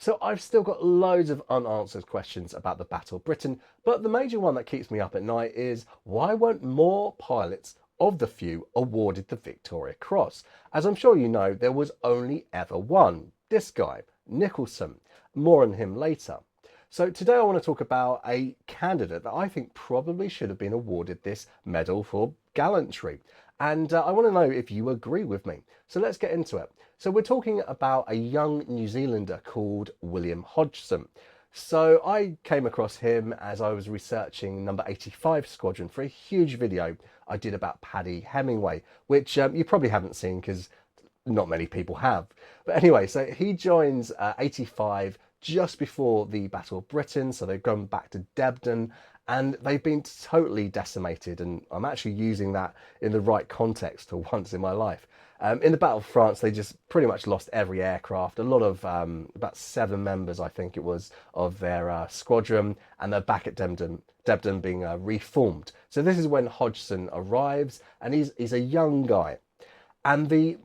So I've still got loads of unanswered questions about the Battle of Britain, but the major one that keeps me up at night is why weren't more pilots of the few awarded the Victoria Cross? As I'm sure you know, there was only ever one. This guy, Nicholson. More on him later. So today I want to talk about a candidate that I think probably should have been awarded this medal for gallantry. And I want to know if you agree with me. So let's get into it. So we're talking about a young New Zealander called William Hodgson. So I came across him as I was researching number 85 Squadron for a huge video I did about Paddy Hemingway, which you probably haven't seen because not many people have. But anyway, so he joins 85 just before the Battle of Britain. So they've gone back to Debden and they've been totally decimated. And I'm actually using that in the right context for once in my life. In the Battle of France, they just pretty much lost every aircraft. A lot of, about 7 members, I think it was, of their squadron. And they're back at Debden being reformed. So this is when Hodgson arrives and he's a young guy. And the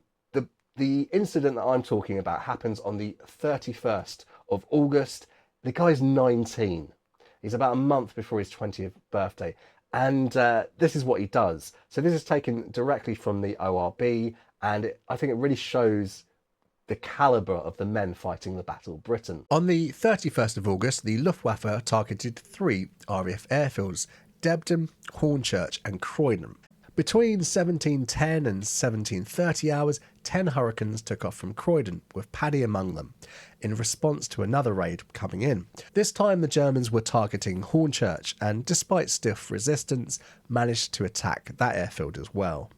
incident that I'm talking about happens on the 31st of August. The guy's 19. He's about a month before his 20th birthday. And this is what he does. So this is taken directly from the ORB. And I think it really shows the calibre of the men fighting the Battle of Britain. On the 31st of August, the Luftwaffe targeted 3 RAF airfields, Debden, Hornchurch and Croydon. Between 1710 and 1730 hours, 10 Hurricanes took off from Croydon, with Paddy among them, in response to another raid coming in. This time the Germans were targeting Hornchurch and, despite stiff resistance, managed to attack that airfield as well.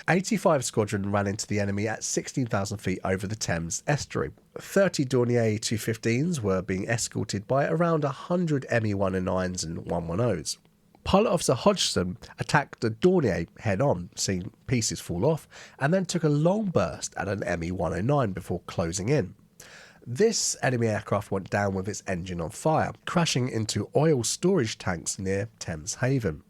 85 Squadron ran into the enemy at 16,000 feet over the Thames estuary. 30 Dornier 215s were being escorted by around 100 Me-109s and 110s. Pilot Officer Hodgson attacked the Dornier head-on, seeing pieces fall off, and then took a long burst at an Me-109 before closing in. This enemy aircraft went down with its engine on fire, crashing into oil storage tanks near Thames Haven.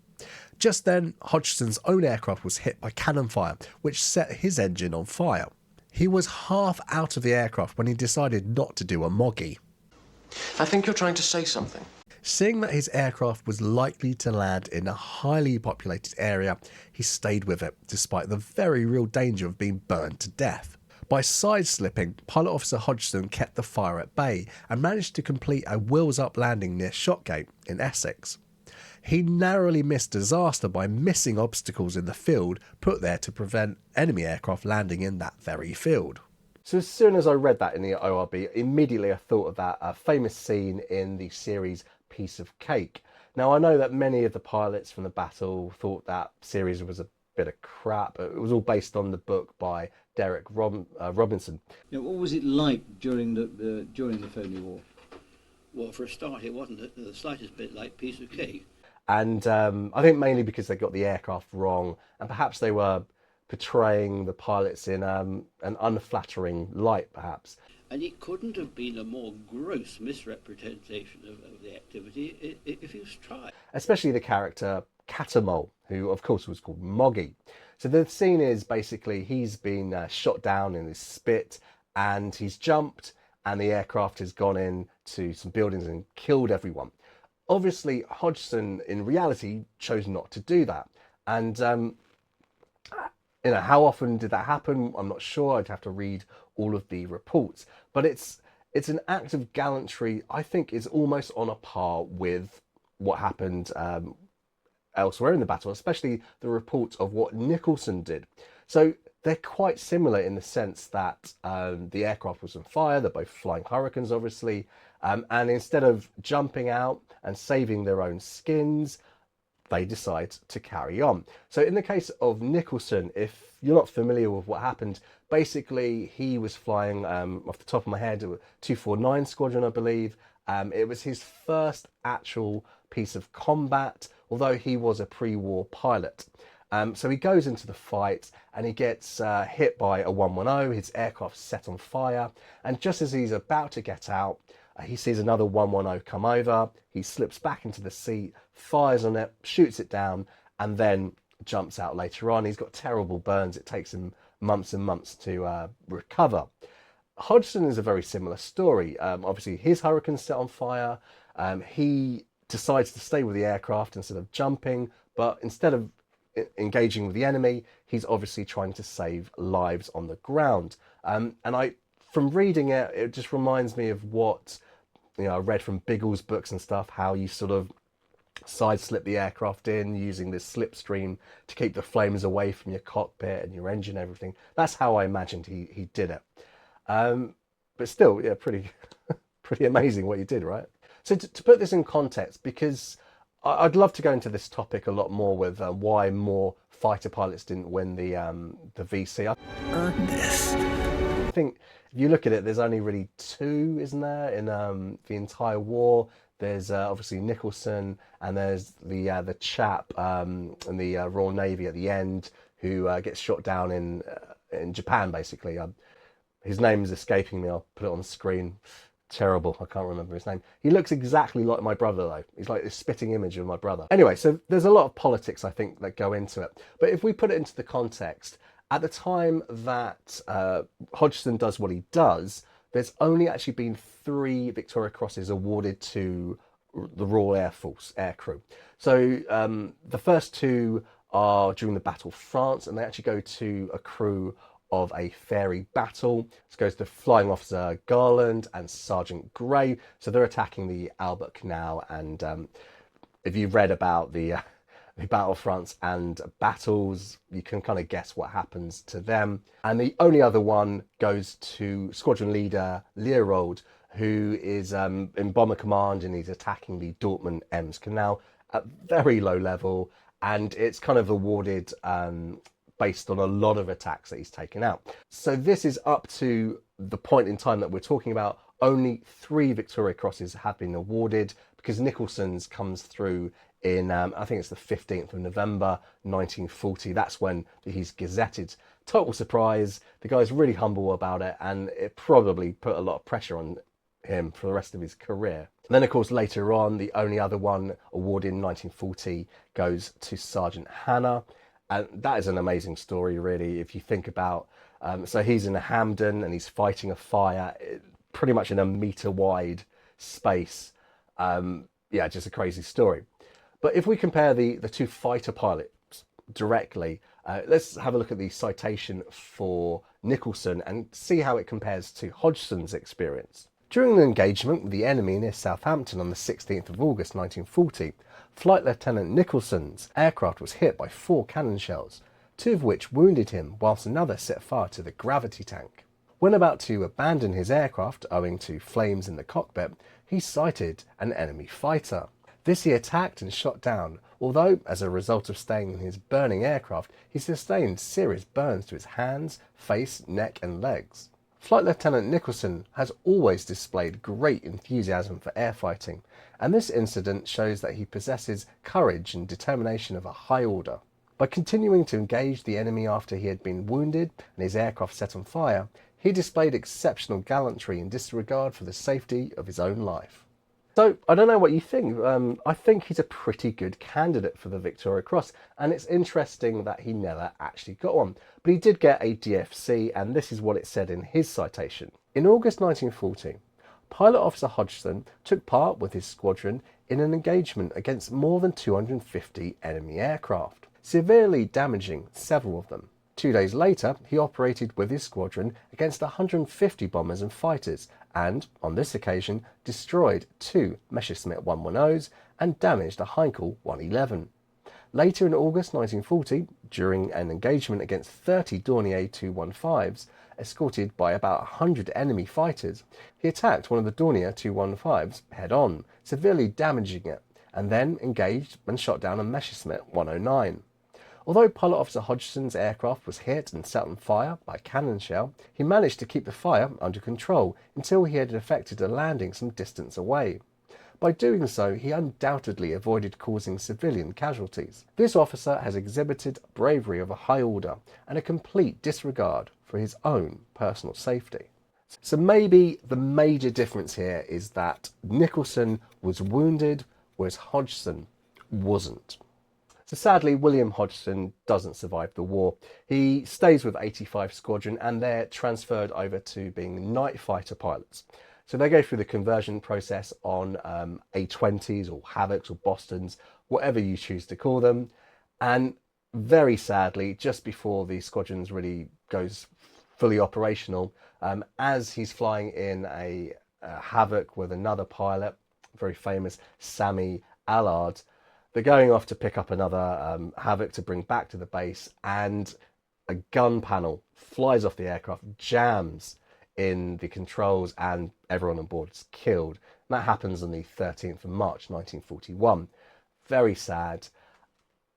Just then, Hodgson's own aircraft was hit by cannon fire, which set his engine on fire. He was half out of the aircraft when he decided not to do a moggy. I think you're trying to say something. Seeing that his aircraft was likely to land in a highly populated area, he stayed with it, despite the very real danger of being burned to death. By side-slipping, Pilot Officer Hodgson kept the fire at bay and managed to complete a wheels-up landing near Shotgate in Essex. He narrowly missed disaster by missing obstacles in the field put there to prevent enemy aircraft landing in that very field. So as soon as I read that in the ORB, immediately I thought of that famous scene in the series Piece of Cake. Now I know that many of the pilots from the battle thought that series was a bit of crap. It was all based on the book by Derek Robinson. Now, what was it like during the Phoney War? Well, for a start, it wasn't the slightest bit like Piece of Cake. And I think mainly because they got the aircraft wrong, and perhaps they were portraying the pilots in an unflattering light, perhaps. And it couldn't have been a more gross misrepresentation of the activity if you tried. Especially the character Catamol, who of course was called Moggy. So the scene is basically he's been shot down in his spit and he's jumped and the aircraft has gone into some buildings and killed everyone. Obviously, Hodgson in reality chose not to do that. And how often did that happen? I'm not sure. I'd have to read all of the reports. But it's an act of gallantry I think is almost on a par with what happened elsewhere in the battle, especially the reports of what Nicholson did. So they're quite similar in the sense that the aircraft was on fire. They're both flying Hurricanes, obviously. And instead of jumping out and saving their own skins, they decide to carry on. So in the case of Nicholson, if you're not familiar with what happened, basically he was flying, off the top of my head, a 249 Squadron, I believe. It was his first actual piece of combat, although he was a pre-war pilot. So he goes into the fight and he gets hit by a 110, his aircraft's set on fire, and just as he's about to get out, he sees another 110 come over, he slips back into the seat, fires on it, shoots it down, and then jumps out later on. He's got terrible burns. It takes him months and months to recover. Hodgson is a very similar story. Obviously, his Hurricane's set on fire. He decides to stay with the aircraft instead of jumping, but instead of engaging with the enemy, he's obviously trying to save lives on the ground. From reading it, it just reminds me of what I read from Biggles books and stuff, how you sort of side slip the aircraft in using this slipstream to keep the flames away from your cockpit and your engine and everything. That's how I imagined he did it. But still, yeah, pretty pretty amazing what he did, right? So to put this in context, because I'd love to go into this topic a lot more with why more fighter pilots didn't win the VC. I think if you look at it, there's only really two, isn't there, in the entire war? There's obviously Nicholson, and there's the chap in the Royal Navy at the end who gets shot down in Japan, basically. His name is escaping me. I'll put it on the screen. Terrible. I can't remember his name. He looks exactly like my brother, though. He's like this spitting image of my brother. Anyway, so there's a lot of politics, I think, that go into it. But if we put it into the context, at the time that Hodgson does what he does, there's only actually been 3 Victoria Crosses awarded to the Royal Air Force aircrew. So the first 2 are during the Battle of France, and they actually go to a crew of a ferry battle. This goes to Flying Officer Garland and Sergeant Grey. So they're attacking the Albert Canal, and if you've read about the Battle of France and battles, you can kind of guess what happens to them. And the only other one goes to Squadron Leader Learold, who is in Bomber Command, and he's attacking the Dortmund Ems Canal at very low level, and it's kind of awarded based on a lot of attacks that he's taken out. So this is up to the point in time that we're talking about. Only 3 Victoria Crosses have been awarded, because Nicholson's comes through in, I think it's the 15th of November, 1940. That's when he's gazetted. Total surprise. The guy's really humble about it, and it probably put a lot of pressure on him for the rest of his career. And then, of course, later on, the only other one awarded in 1940 goes to Sergeant Hannah. And that is an amazing story, really, if you think about. So he's in a Hampden and he's fighting a fire pretty much in a metre wide space. Yeah, just a crazy story. But if we compare the 2 fighter pilots directly, let's have a look at the citation for Nicholson and see how it compares to Hodgson's experience. During an engagement with the enemy near Southampton on the 16th of August 1940, Flight Lieutenant Nicholson's aircraft was hit by 4 cannon shells, 2 of which wounded him, whilst another set fire to the gravity tank. When about to abandon his aircraft owing to flames in the cockpit, he sighted an enemy fighter. This he attacked and shot down, although, as a result of staying in his burning aircraft, he sustained serious burns to his hands, face, neck and legs. Flight Lieutenant Nicholson has always displayed great enthusiasm for airfighting, and this incident shows that he possesses courage and determination of a high order. By continuing to engage the enemy after he had been wounded and his aircraft set on fire, he displayed exceptional gallantry and disregard for the safety of his own life. So, I don't know what you think. I think he's a pretty good candidate for the Victoria Cross, and it's interesting that he never actually got one. But he did get a DFC, and this is what it said in his citation. In August 1940, Pilot Officer Hodgson took part with his squadron in an engagement against more than 250 enemy aircraft, severely damaging several of them. 2 days later, he operated with his squadron against 150 bombers and fighters, and, on this occasion, destroyed 2 Messerschmitt 110s and damaged a Heinkel 111. Later in August 1940, during an engagement against 30 Dornier 215s, escorted by about 100 enemy fighters, he attacked one of the Dornier 215s head-on, severely damaging it, and then engaged and shot down a Messerschmitt 109. Although Pilot Officer Hodgson's aircraft was hit and set on fire by a cannon shell, he managed to keep the fire under control until he had effected a landing some distance away. By doing so, he undoubtedly avoided causing civilian casualties. This officer has exhibited bravery of a high order and a complete disregard for his own personal safety. So maybe the major difference here is that Nicholson was wounded, whereas Hodgson wasn't. So sadly, William Hodgson doesn't survive the war. He stays with 85 Squadron and they're transferred over to being night fighter pilots. So they go through the conversion process on A20s or Havocs or Bostons, whatever you choose to call them. And very sadly, just before the squadrons really goes fully operational, as he's flying in a Havoc with another pilot, very famous Sammy Allard, they're going off to pick up another Havoc to bring back to the base, and a gun panel flies off the aircraft, jams in the controls, and everyone on board is killed. And that happens on the 13th of March 1941. Very sad.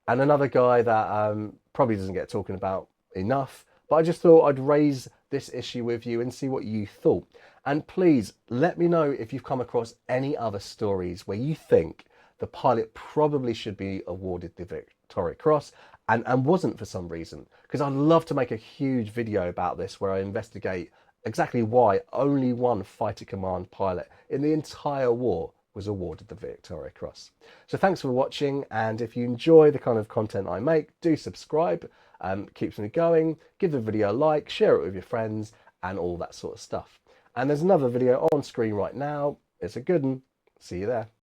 And another guy that probably doesn't get talking about enough, but I just thought I'd raise this issue with you and see what you thought. And please let me know if you've come across any other stories where you think the pilot probably should be awarded the Victoria Cross and wasn't for some reason. Because I'd love to make a huge video about this where I investigate exactly why only one fighter command pilot in the entire war was awarded the Victoria Cross. So thanks for watching, and if you enjoy the kind of content I make, do subscribe. Keeps me going. Give the video a like, share it with your friends, and all that sort of stuff. And there's another video on screen right now. It's a good one. See you there.